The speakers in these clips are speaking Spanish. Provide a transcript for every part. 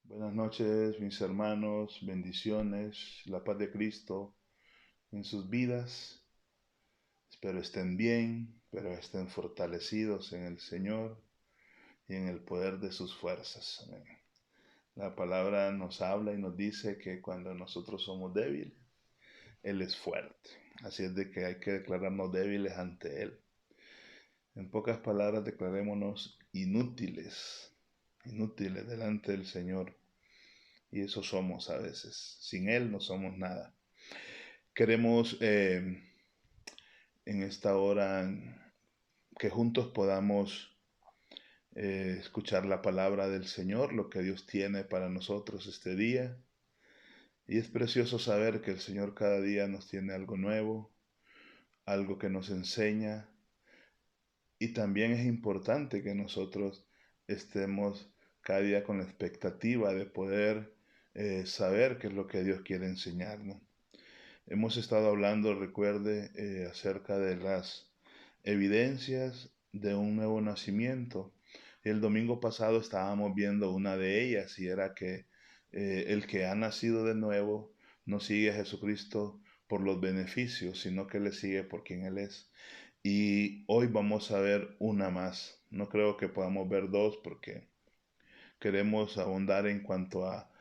Buenas noches, mis hermanos, bendiciones, la paz de Cristo en sus vidas. Espero estén bien, pero estén fortalecidos en el Señor y en el poder de sus fuerzas. Amén. La palabra nos habla y nos dice que cuando nosotros somos débiles, Él es fuerte. Así es de que hay que declararnos débiles ante Él. En pocas palabras, declarémonos inútiles delante del Señor. Y eso somos a veces. Sin Él no somos nada. Queremos en esta hora que juntos podamos escuchar la palabra del Señor, lo que Dios tiene para nosotros este día. Y es precioso saber que el Señor cada día nos tiene algo nuevo, algo que nos enseña. Y también es importante que nosotros estemos cada día con la expectativa de poder saber qué es lo que Dios quiere enseñarnos. Hemos estado hablando, recuerde, acerca de las evidencias de un nuevo nacimiento. El domingo pasado estábamos viendo una de ellas y era que el que ha nacido de nuevo no sigue a Jesucristo por los beneficios, sino que le sigue por quien Él es. Y hoy vamos a ver una más. No creo que podamos ver dos porque queremos abundar en cuanto a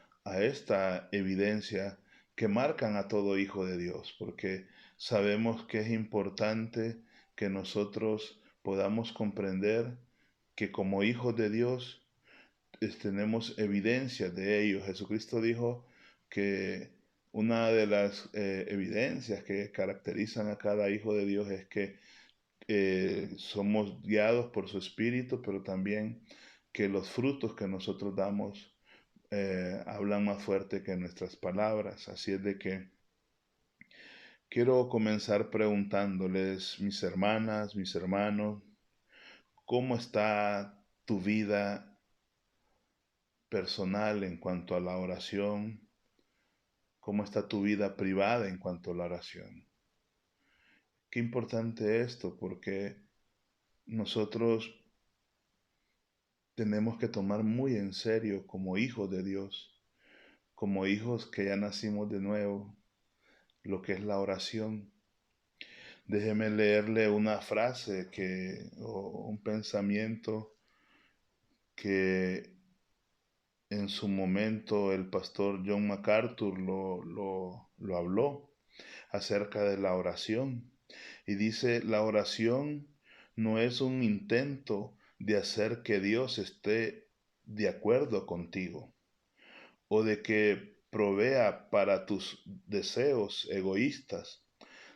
esta evidencia que marcan a todo hijo de Dios, porque sabemos que es importante que nosotros podamos comprender que como hijos de Dios tenemos evidencias de ello. Jesucristo dijo que una de las evidencias que caracterizan a cada hijo de Dios es que somos guiados por su espíritu, pero también que los frutos que nosotros damos hablan más fuerte que nuestras palabras. Así es de que quiero comenzar preguntándoles, mis hermanas, mis hermanos, ¿cómo está tu vida personal en cuanto a la oración? ¿Cómo está tu vida privada en cuanto a la oración? Qué importante esto, porque nosotros tenemos que tomar muy en serio como hijos de Dios, como hijos que ya nacimos de nuevo, lo que es la oración. Déjeme leerle una frase o un pensamiento que en su momento el pastor John MacArthur lo habló acerca de la oración. Y dice, la oración no es un intento de hacer que Dios esté de acuerdo contigo o de que provea para tus deseos egoístas,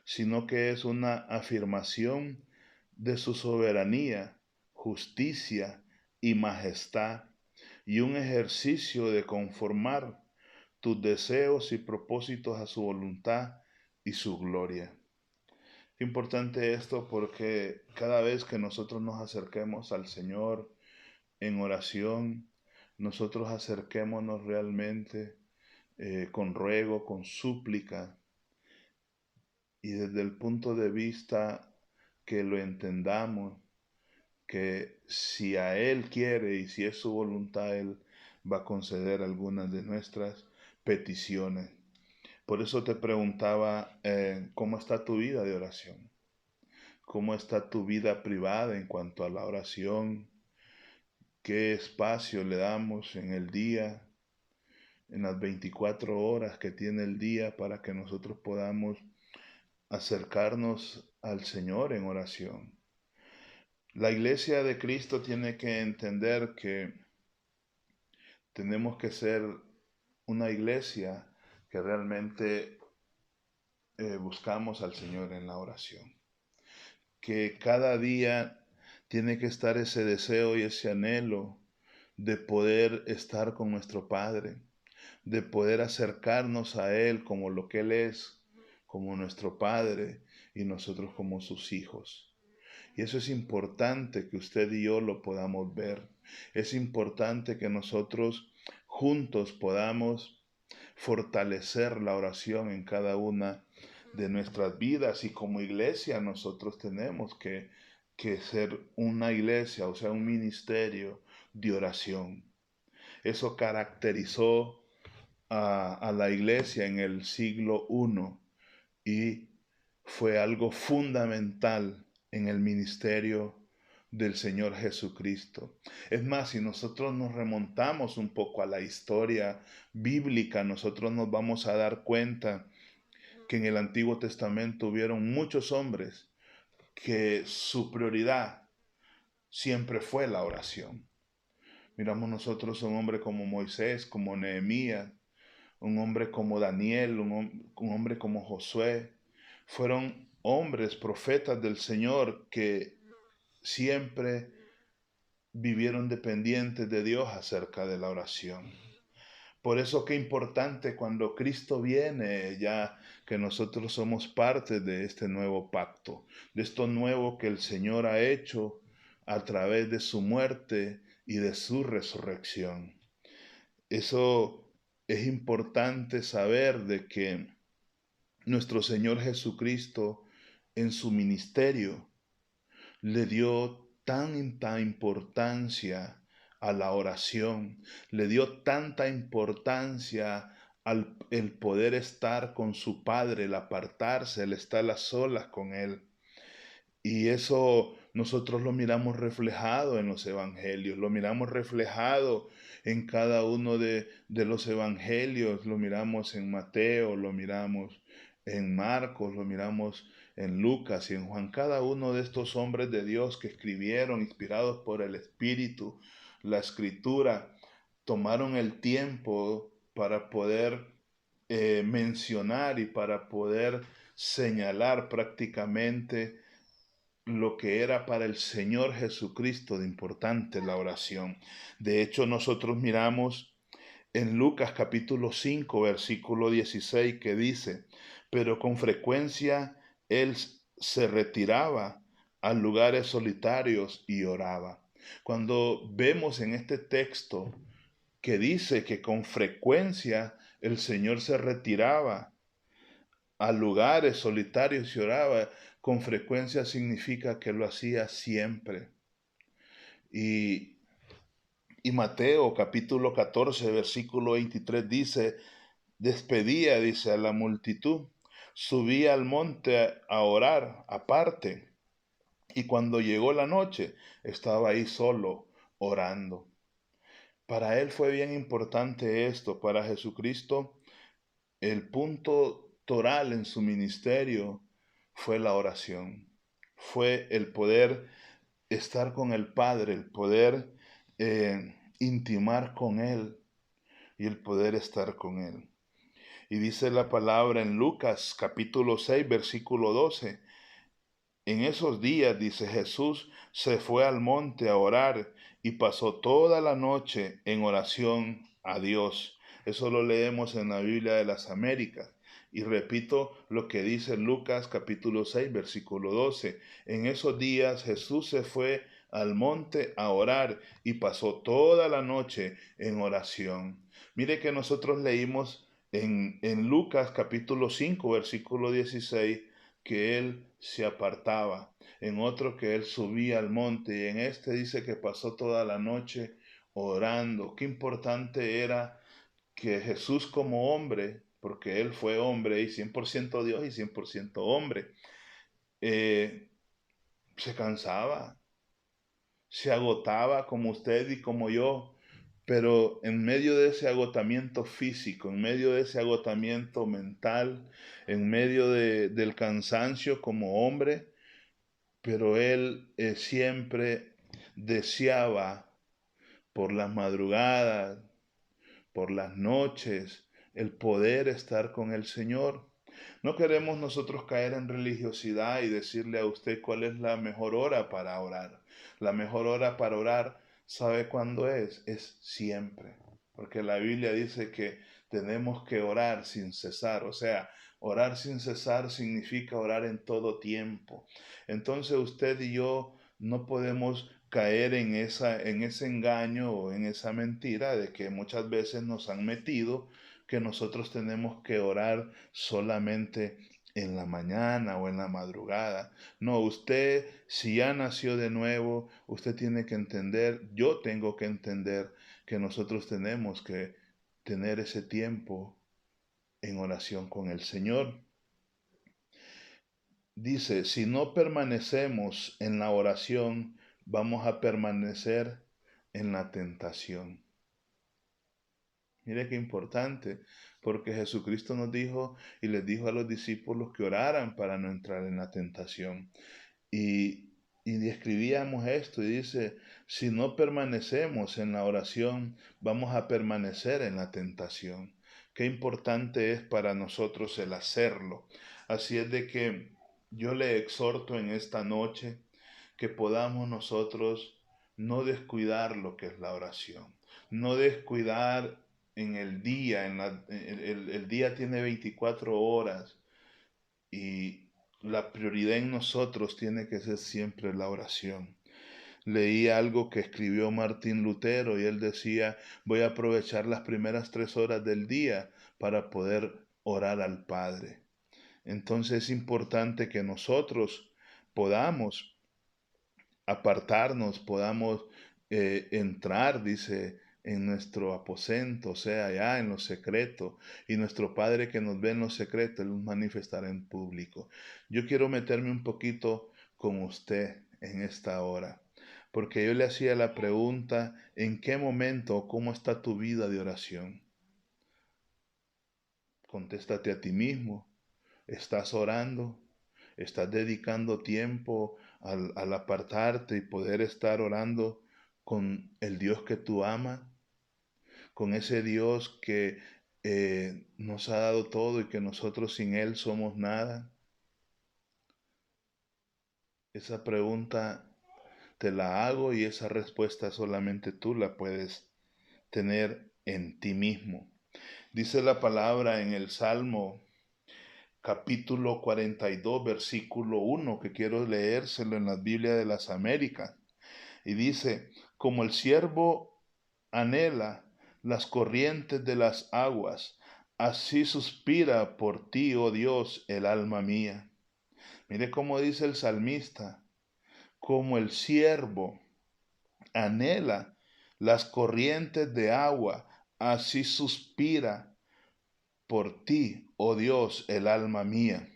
sino que es una afirmación de su soberanía, justicia y majestad, y un ejercicio de conformar tus deseos y propósitos a su voluntad y su gloria. Importante esto porque cada vez que nosotros nos acerquemos al Señor en oración, nosotros acerquémonos realmente con ruego, con súplica, y desde el punto de vista que lo entendamos, que si a Él quiere y si es su voluntad, Él va a conceder algunas de nuestras peticiones. Por eso te preguntaba, ¿cómo está tu vida de oración? ¿Cómo está tu vida privada en cuanto a la oración? ¿Qué espacio le damos en el día, en las 24 horas que tiene el día para que nosotros podamos acercarnos al Señor en oración? La iglesia de Cristo tiene que entender que tenemos que ser una iglesia que realmente buscamos al Señor en la oración. Que cada día tiene que estar ese deseo y ese anhelo de poder estar con nuestro Padre, de poder acercarnos a Él como lo que Él es, como nuestro Padre y nosotros como sus hijos. Y eso es importante que usted y yo lo podamos ver. Es importante que nosotros juntos podamos fortalecer la oración en cada una de nuestras vidas, y como iglesia nosotros tenemos que ser una iglesia, o sea, un ministerio de oración. Eso caracterizó a la iglesia en el siglo I y fue algo fundamental en el ministerio del Señor Jesucristo. Es más, si nosotros nos remontamos un poco a la historia bíblica, nosotros nos vamos a dar cuenta que en el Antiguo Testamento hubieron muchos hombres que su prioridad siempre fue la oración. Miramos nosotros un hombre como Moisés, como Nehemías, un hombre como Daniel, un hombre como Josué. Fueron hombres, profetas del Señor que siempre vivieron dependientes de Dios acerca de la oración. Por eso qué importante cuando Cristo viene, ya que nosotros somos parte de este nuevo pacto, de esto nuevo que el Señor ha hecho a través de su muerte y de su resurrección. Eso es importante saber de que nuestro Señor Jesucristo en su ministerio le dio tanta importancia a la oración, le dio tanta importancia al el poder estar con su Padre, el apartarse, el estar a solas con Él. Y eso nosotros lo miramos reflejado en los evangelios, lo miramos reflejado en cada uno de los evangelios, lo miramos en Mateo, lo miramos en Marcos, lo miramos en Lucas y en Juan. Cada uno de estos hombres de Dios que escribieron, inspirados por el Espíritu, la Escritura, tomaron el tiempo para poder mencionar y para poder señalar prácticamente lo que era para el Señor Jesucristo de importante la oración. De hecho, nosotros miramos en Lucas capítulo 5, versículo 16, que dice, pero con frecuencia él se retiraba a lugares solitarios y oraba. Cuando vemos en este texto que dice que con frecuencia el Señor se retiraba a lugares solitarios y oraba, con frecuencia significa que lo hacía siempre. Y, y Mateo capítulo 14, versículo 23 dice, despedía, dice, a la multitud, subía al monte a orar aparte, y cuando llegó la noche estaba ahí solo orando. Para él fue bien importante esto, para Jesucristo el punto toral en su ministerio fue la oración, fue el poder estar con el Padre, el poder intimar con Él y el poder estar con Él. Y dice la palabra en Lucas capítulo 6, versículo 12. En esos días, dice Jesús, se fue al monte a orar y pasó toda la noche en oración a Dios. Eso lo leemos en la Biblia de las Américas. Y repito lo que dice Lucas capítulo 6, versículo 12. En esos días Jesús se fue al monte a orar y pasó toda la noche en oración. Mire que nosotros leímos en Lucas capítulo 5, versículo 16, que él se apartaba, en otro que él subía al monte, y en este dice que pasó toda la noche orando. Qué importante era que Jesús como hombre, porque él fue hombre y 100% Dios y 100% hombre, eh, se cansaba, se agotaba como usted y como yo, pero en medio de ese agotamiento físico, en medio de ese agotamiento mental, en medio del cansancio como hombre, pero él siempre deseaba por las madrugadas, por las noches, el poder estar con el Señor. No queremos nosotros caer en religiosidad y decirle a usted cuál es la mejor hora para orar. La mejor hora para orar, ¿sabe cuándo es? Es siempre. Porque la Biblia dice que tenemos que orar sin cesar. O sea, orar sin cesar significa orar en todo tiempo. Entonces usted y yo no podemos caer en ese engaño o en esa mentira de que muchas veces nos han metido que nosotros tenemos que orar solamente en la mañana o en la madrugada. No, usted si ya nació de nuevo, usted tiene que entender, yo tengo que entender que nosotros tenemos que tener ese tiempo en oración con el Señor. Dice, si no permanecemos en la oración, vamos a permanecer en la tentación. Mire qué importante, porque Jesucristo nos dijo y les dijo a los discípulos que oraran para no entrar en la tentación. Y describíamos esto y dice, si no permanecemos en la oración, vamos a permanecer en la tentación. Qué importante es para nosotros el hacerlo. Así es de que yo le exhorto en esta noche que podamos nosotros no descuidar lo que es la oración, no descuidar en el día, el día tiene 24 horas y la prioridad en nosotros tiene que ser siempre la oración. Leí algo que escribió Martín Lutero y él decía, voy a aprovechar las primeras 3 horas del día para poder orar al Padre. Entonces es importante que nosotros podamos apartarnos, podamos entrar, dice, en nuestro aposento, o sea, allá en lo secreto, y nuestro Padre que nos ve en lo secreto, Él nos manifestará en público. Yo quiero meterme un poquito con usted en esta hora, porque yo le hacía la pregunta, ¿en qué momento o cómo está tu vida de oración? Contéstate a ti mismo. ¿Estás orando? ¿Estás dedicando tiempo al apartarte y poder estar orando con el Dios que tú amas? Con ese Dios que nos ha dado todo y que nosotros sin Él somos nada. Esa pregunta te la hago y esa respuesta solamente tú la puedes tener en ti mismo. Dice la palabra en el Salmo capítulo 42, versículo 1, que quiero leérselo en la Biblia de las Américas. Y dice, como el siervo anhela las corrientes de las aguas, así suspira por ti, oh Dios, el alma mía. Mire cómo dice el salmista, como el siervo anhela las corrientes de agua, así suspira por ti, oh Dios, el alma mía.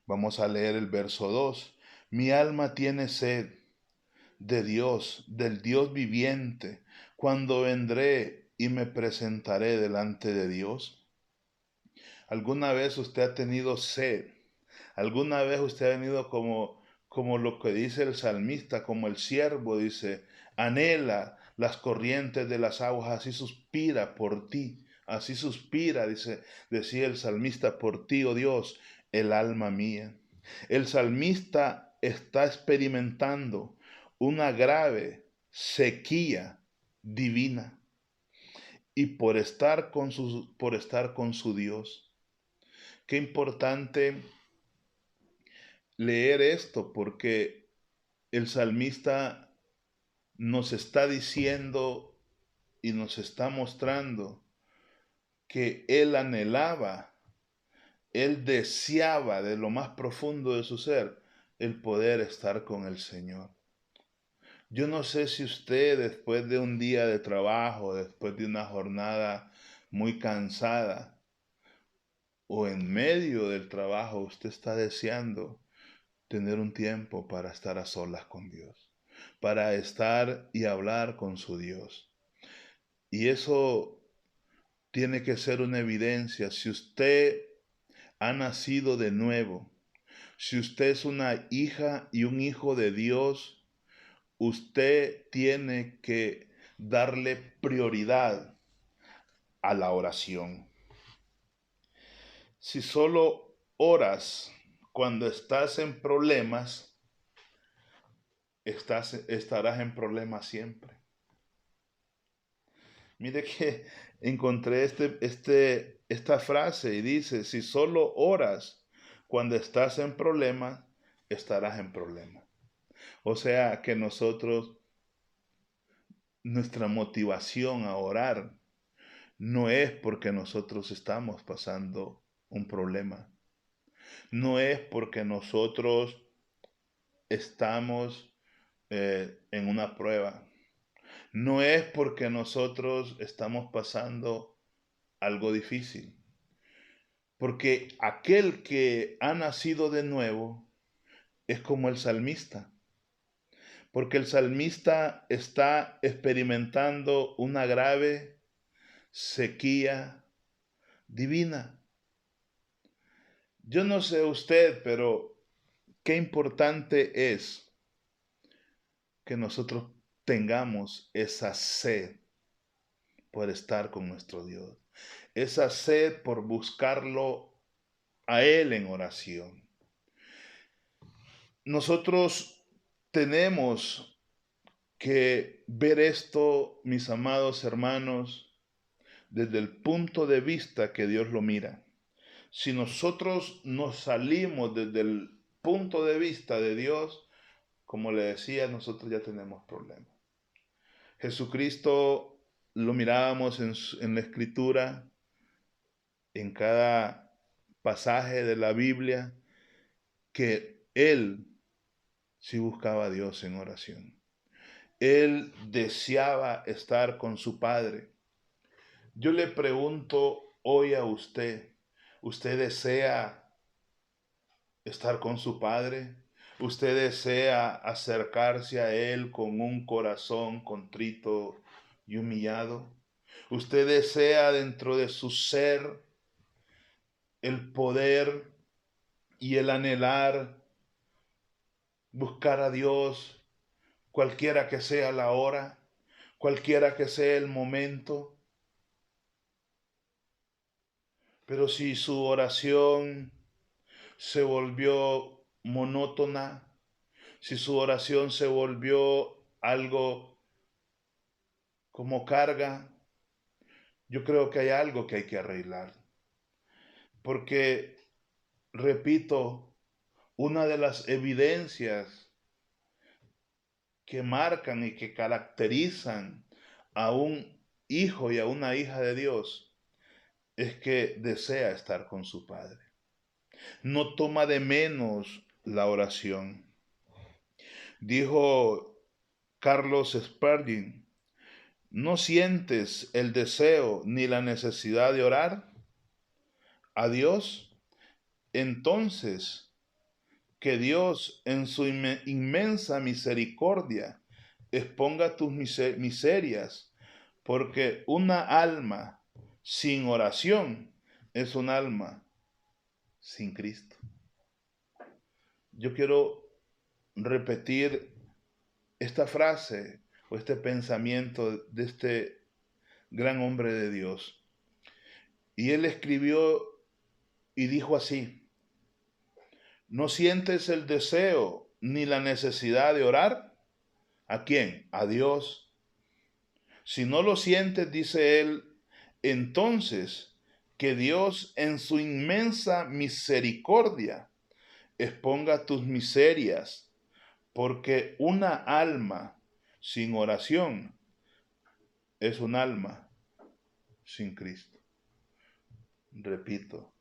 Vamos a leer el verso 2. Mi alma tiene sed de Dios, del Dios viviente. ¿Cuándo vendré y me presentaré delante de Dios? ¿Alguna vez usted ha tenido sed? ¿Alguna vez usted ha venido como lo que dice el salmista, como el siervo dice, anhela las corrientes de las aguas, así suspira por ti, así suspira, decía el salmista, por ti, oh Dios, el alma mía. El salmista está experimentando una grave sequía divina y por estar con su Dios. Qué importante leer esto porque el salmista nos está diciendo y nos está mostrando que él anhelaba, él deseaba de lo más profundo de su ser el poder estar con el Señor. Yo no sé si usted después de un día de trabajo, después de una jornada muy cansada o en medio del trabajo, usted está deseando tener un tiempo para estar a solas con Dios, para estar y hablar con su Dios. Y eso tiene que ser una evidencia. Si usted ha nacido de nuevo, si usted es una hija y un hijo de Dios, usted tiene que darle prioridad a la oración. Si solo oras cuando estás en problemas, estarás en problemas siempre. Mire que encontré esta frase y dice, si solo oras cuando estás en problemas, estarás en problemas. O sea que nuestra motivación a orar no es porque nosotros estamos pasando un problema. No es porque nosotros estamos en una prueba. no es porque nosotros estamos pasando algo difícil, porque aquel que ha nacido de nuevo es como el salmista, porque el salmista está experimentando una grave sequía divina. Yo no sé usted, pero qué importante es que nosotros tengamos esa sed por estar con nuestro Dios, esa sed por buscarlo a Él en oración. Nosotros tenemos que ver esto, mis amados hermanos, desde el punto de vista que Dios lo mira. Si nosotros nos salimos desde el punto de vista de Dios, como le decía, nosotros ya tenemos problemas. Jesucristo lo mirábamos en la Escritura, en cada pasaje de la Biblia, que Él sí buscaba a Dios en oración. Él deseaba estar con su Padre. Yo le pregunto hoy a usted, ¿usted desea estar con su Padre? ¿Usted desea acercarse a Él con un corazón contrito y humillado? ¿Usted desea dentro de su ser el poder y el anhelar buscar a Dios, cualquiera que sea la hora, cualquiera que sea el momento? Pero si su oración se volvió monótona, si su oración se volvió algo como carga, yo creo que hay algo que hay que arreglar. Porque, repito, una de las evidencias que marcan y que caracterizan a un hijo y a una hija de Dios es que desea estar con su Padre. No toma de menos la oración. Dijo Carlos Spurgeon, ¿no sientes el deseo ni la necesidad de orar a Dios? Entonces, que Dios en su inmensa misericordia exponga tus miserias, porque una alma sin oración es un alma sin Cristo. Yo quiero repetir esta frase o este pensamiento de este gran hombre de Dios. Y él escribió y dijo así: ¿no sientes el deseo ni la necesidad de orar? ¿A quién? A Dios. Si no lo sientes, dice él, entonces que Dios en su inmensa misericordia exponga tus miserias, porque una alma sin oración es un alma sin Cristo. Repito,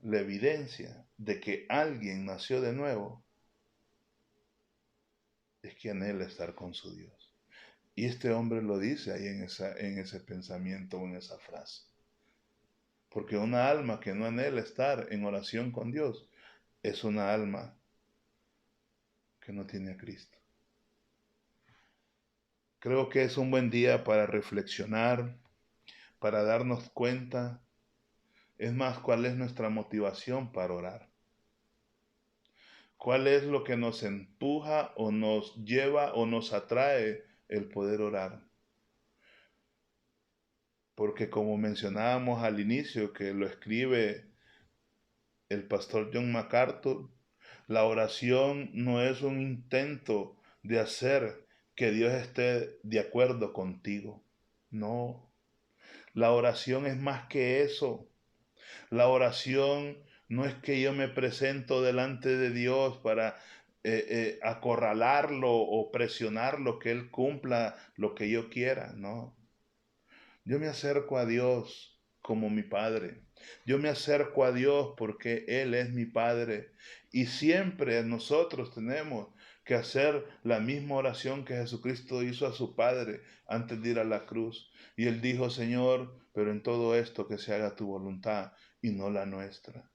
la evidencia de que alguien nació de nuevo es que anhela estar con su Dios. Y este hombre lo dice ahí en ese pensamiento o en esa frase. Porque una alma que no anhela estar en oración con Dios es una alma que no tiene a Cristo. Creo que es un buen día para reflexionar, para darnos cuenta, es más, cuál es nuestra motivación para orar. ¿Cuál es lo que nos empuja o nos lleva o nos atrae el poder orar? Porque como mencionábamos al inicio, que lo escribe el pastor John MacArthur, la oración no es un intento de hacer que Dios esté de acuerdo contigo. No, la oración es más que eso. La oración no es que yo me presento delante de Dios para acorralarlo o presionarlo, que Él cumpla lo que yo quiera. No, yo me acerco a Dios como mi Padre. Yo me acerco a Dios porque Él es mi Padre. Y siempre nosotros tenemos que hacer la misma oración que Jesucristo hizo a su Padre antes de ir a la cruz. Y él dijo, Señor, pero en todo esto que se haga tu voluntad y no la nuestra.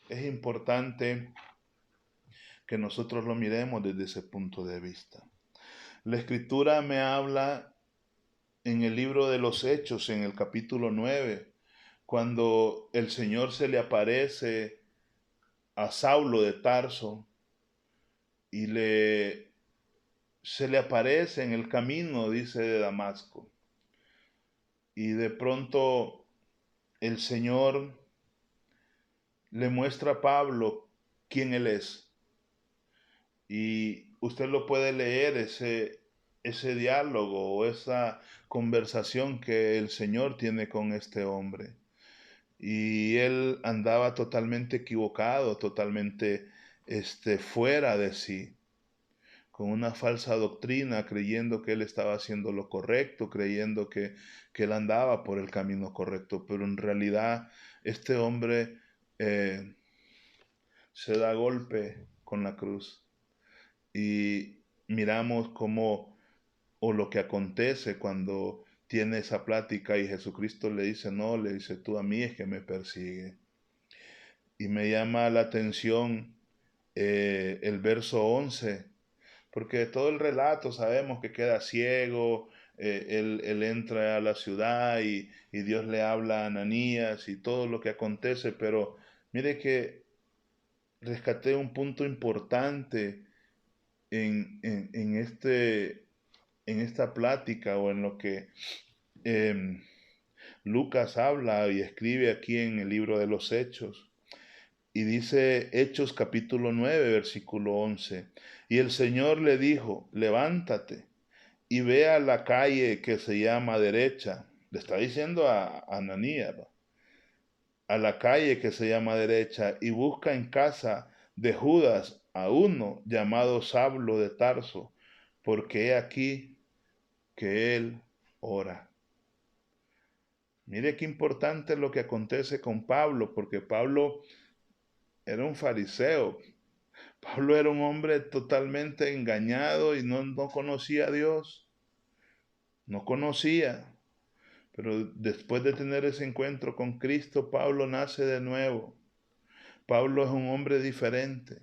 Es importante que nosotros lo miremos desde ese punto de vista. La Escritura me habla en el libro de los Hechos, en el capítulo 9, cuando el Señor se le aparece a Saulo de Tarso y se le aparece en el camino, dice, de Damasco. Y de pronto el Señor le muestra a Pablo quién él es. Y usted lo puede leer, ese diálogo o esa conversación que el Señor tiene con este hombre. Y él andaba totalmente equivocado, totalmente fuera de sí, con una falsa doctrina, creyendo que él estaba haciendo lo correcto, creyendo que él andaba por el camino correcto, pero en realidad este hombre eh, se da golpe con la cruz y miramos cómo o lo que acontece cuando tiene esa plática y Jesucristo le dice, no, le dice, tú a mí es que me persigue. Y me llama la atención el verso 11, porque todo el relato sabemos que queda ciego, él entra a la ciudad y Dios le habla a Ananías y todo lo que acontece, pero mire que rescaté un punto importante en esta plática o en lo que eh, Lucas habla y escribe aquí en el libro de los Hechos. Y dice Hechos capítulo 9, versículo 11. Y el Señor le dijo, levántate y ve a la calle que se llama derecha. Le está diciendo a Ananías, ¿no? A la calle que se llama derecha y busca en casa de Judas a uno llamado Saulo de Tarso, porque he aquí que él ora. Mire qué importante es lo que acontece con Pablo, porque Pablo era un fariseo. Pablo era un hombre totalmente engañado y no conocía a Dios. No conocía. Pero después de tener ese encuentro con Cristo, Pablo nace de nuevo. Pablo es un hombre diferente.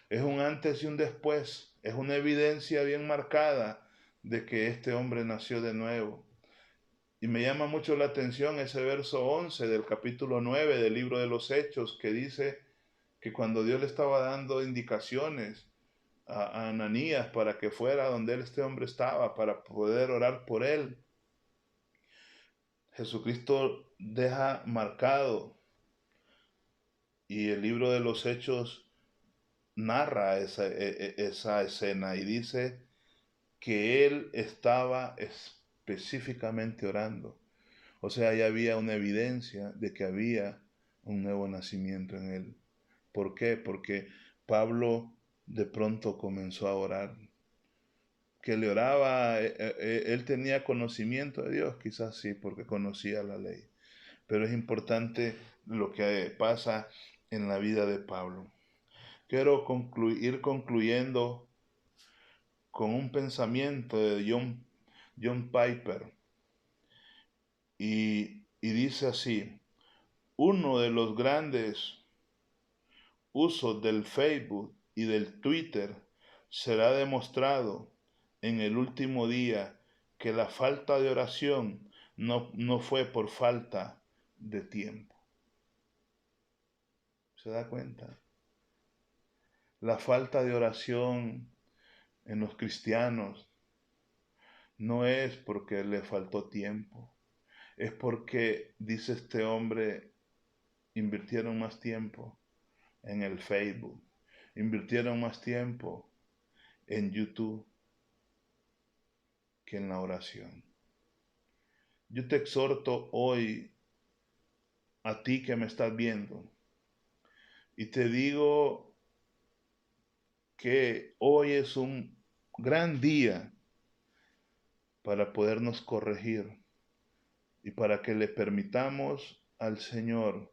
Es un antes y un después. Es una evidencia bien marcada de que este hombre nació de nuevo. Y me llama mucho la atención ese verso 11 del capítulo 9 del libro de los Hechos, que dice que cuando Dios le estaba dando indicaciones a Ananías para que fuera donde este hombre estaba, para poder orar por él, Jesucristo deja marcado y el libro de los Hechos narra esa escena y dice que él estaba específicamente orando. O sea, ya había una evidencia de que había un nuevo nacimiento en él. ¿Por qué? Porque Pablo de pronto comenzó a orar. Que le oraba, él tenía conocimiento de Dios, quizás sí, porque conocía la ley. Pero es importante lo que pasa en la vida de Pablo. Quiero ir concluyendo con un pensamiento de John Piper. Y dice así, uno de los grandes usos del Facebook y del Twitter será demostrado en el último día que la falta de oración no fue por falta de tiempo. ¿Se da cuenta? La falta de oración en los cristianos no es porque le faltó tiempo, es porque, dice este hombre, invirtieron más tiempo en el Facebook, invirtieron más tiempo en YouTube que en la oración. Yo te exhorto hoy a ti que me estás viendo y te digo que hoy es un gran día para podernos corregir y para que le permitamos al Señor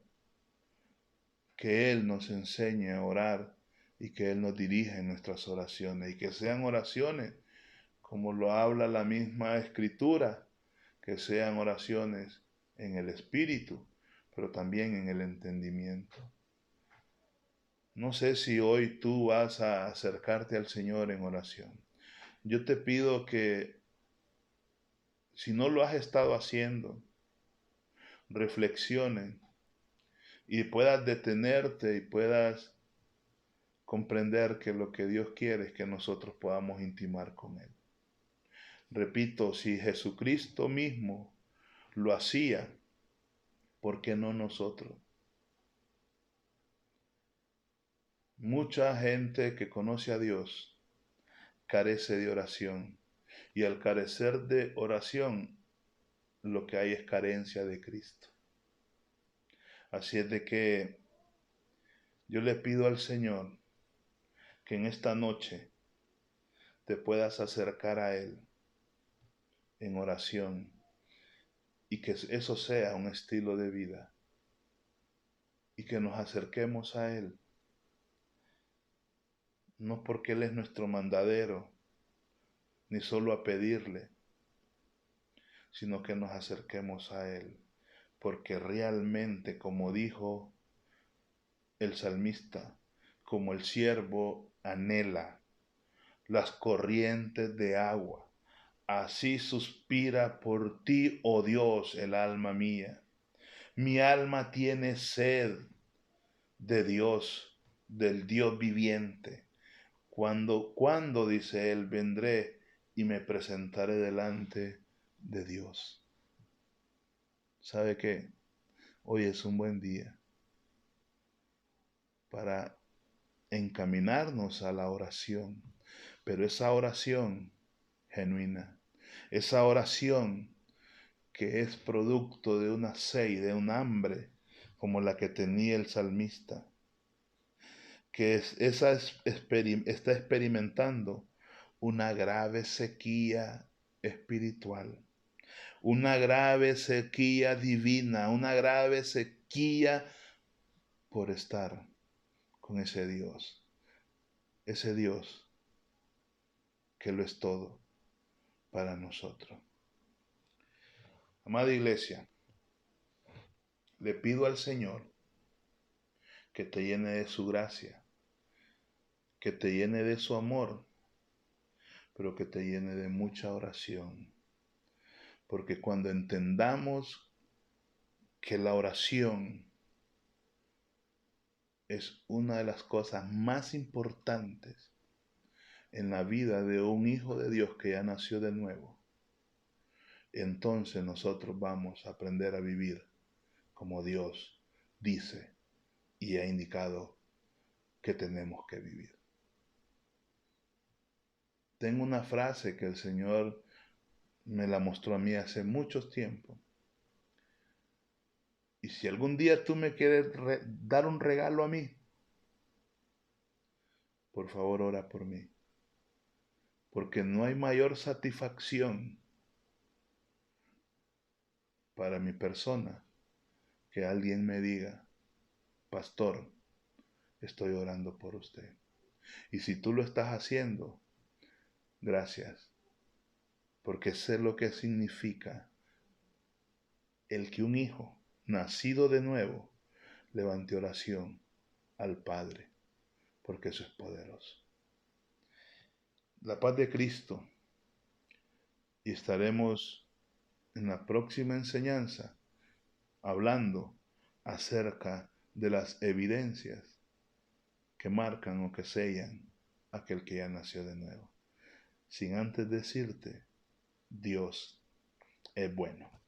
que Él nos enseñe a orar y que Él nos dirija en nuestras oraciones y que sean oraciones como lo habla la misma Escritura, que sean oraciones en el Espíritu, pero también en el entendimiento. No sé si hoy tú vas a acercarte al Señor en oración. Yo te pido que, si no lo has estado haciendo, reflexiones y puedas detenerte y puedas comprender que lo que Dios quiere es que nosotros podamos intimar con Él. Repito, si Jesucristo mismo lo hacía, ¿por qué no nosotros? Mucha gente que conoce a Dios carece de oración y al carecer de oración lo que hay es carencia de Cristo. Así es de que yo le pido al Señor que en esta noche te puedas acercar a Él en oración y que eso sea un estilo de vida y que nos acerquemos a Él, no porque Él es nuestro mandadero, ni solo a pedirle, sino que nos acerquemos a Él, porque realmente, como dijo el salmista, como el siervo anhela las corrientes de agua, así suspira por ti, oh Dios, el alma mía. Mi alma tiene sed de Dios, del Dios viviente. Cuando, dice él, vendré y me presentaré delante de Dios. ¿Sabe qué? Hoy es un buen día para encaminarnos a la oración, pero esa oración genuina, esa oración que es producto de una sed, de un hambre, como la que tenía el salmista, que está experimentando una grave sequía espiritual, una grave sequía divina, una grave sequía por estar con ese Dios que lo es todo para nosotros. Amada iglesia, le pido al Señor que te llene de su gracia, que te llene de su amor, pero que te llene de mucha oración. Porque cuando entendamos que la oración es una de las cosas más importantes en la vida de un hijo de Dios que ya nació de nuevo, entonces nosotros vamos a aprender a vivir como Dios dice y ha indicado que tenemos que vivir. Tengo una frase que el Señor me la mostró a mí hace mucho tiempo. Y si algún día tú me quieres dar un regalo a mí, por favor ora por mí. Porque no hay mayor satisfacción para mi persona que alguien me diga, pastor, estoy orando por usted. Y si tú lo estás haciendo, gracias, porque sé lo que significa el que un hijo nacido de nuevo levante oración al Padre, porque eso es poderoso. La paz de Cristo, y estaremos en la próxima enseñanza hablando acerca de las evidencias que marcan o que sellan aquel que ya nació de nuevo. Sin antes decirte, Dios es bueno.